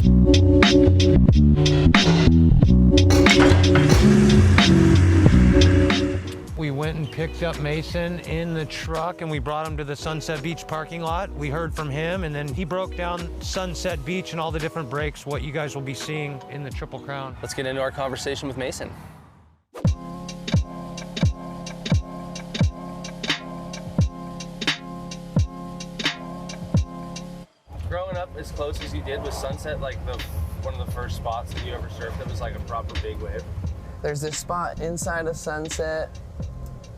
We went and picked up Mason in the truck and we brought him to the Sunset Beach parking lot. We heard from him and then he broke down Sunset Beach and all the different breaks, what you guys will be seeing in the Triple Crown. Let's get into our conversation with Mason. Growing up as close as you did with Sunset, like one of the first spots that you ever surfed that was like a proper big wave? There's this spot inside of Sunset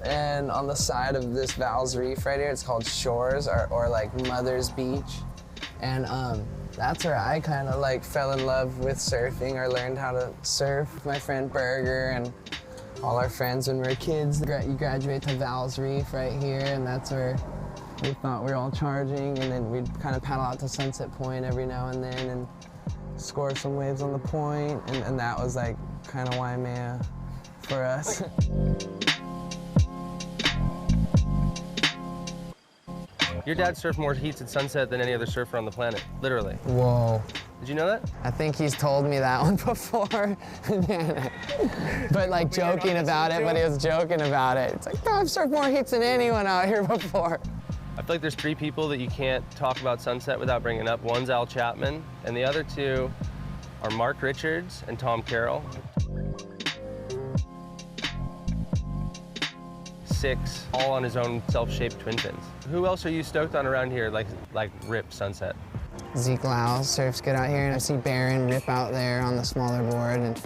and on the side of this Val's Reef right here, it's called Shores or like Mother's Beach. And that's where I kind of like fell in love with surfing or learned how to surf. My friend Berger and all our friends when we were kids. You graduate to Val's Reef right here and that's where we thought we were all charging, and then we'd kind of paddle out to Sunset Point every now and then and score some waves on the point, and that was like kind of Waimea for us. Your dad surfed more heats at Sunset than any other surfer on the planet, literally. Whoa. Did you know that? I think he's told me that one before. But like joking about it, but he was joking about it. It's like, no, I've surfed more heats than anyone out here before. I feel like there's three people that you can't talk about Sunset without bringing up. One's Al Chapman, and the other two are Mark Richards and Tom Carroll. 6, all on his own self-shaped twin fins. Who else are you stoked on around here, like Rip Sunset? Zeke Lau surfs good out here, and I see Barron Rip out there on the smaller board, and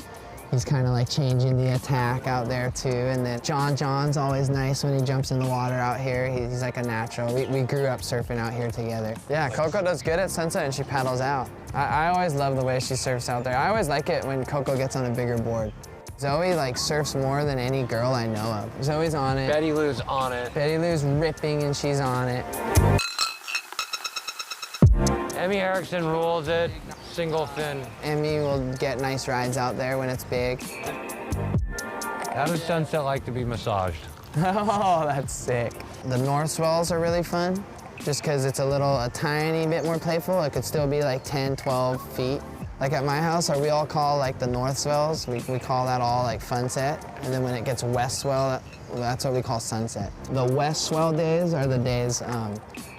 he's kind of like changing the attack out there too. And then John's always nice when he jumps in the water out here. He's like a natural. We grew up surfing out here together. Yeah, Coco does good at Sunset and she paddles out. I always love the way she surfs out there. I always like it when Coco gets on a bigger board. Zoe like surfs more than any girl I know of. Zoe's on it. BETTYLOU's on it. BETTYLOU's ripping and she's on it. Emmy Erickson rules it, single fin. Emmy will get nice rides out there when it's big. How does Sunset like to be massaged? Oh, that's sick. The north swells are really fun, just because it's a tiny bit more playful. It could still be like 10, 12 feet. Like at my house, we all call like the north swells, we call that all like funset. And then when it gets west swell, that's what we call sunset. The west swell days are the days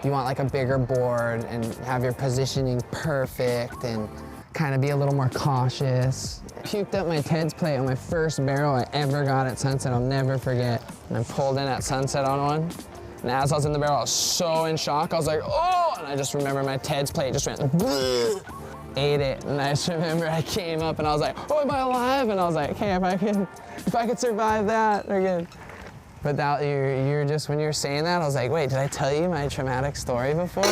you want like a bigger board and have your positioning perfect and kind of be a little more cautious. Puked up my Ted's plate on my first barrel I ever got at Sunset, I'll never forget. And I pulled in at Sunset on one. And as I was in the barrel, I was so in shock. I was like, oh! And I just remember my Ted's plate just went, bleh, ate it. And I just remember I came up and I was like, oh, am I alive? And I was like, hey, if I could survive that, we're good. But that, you're just, when you're saying that, I was like, wait, did I tell you my traumatic story before?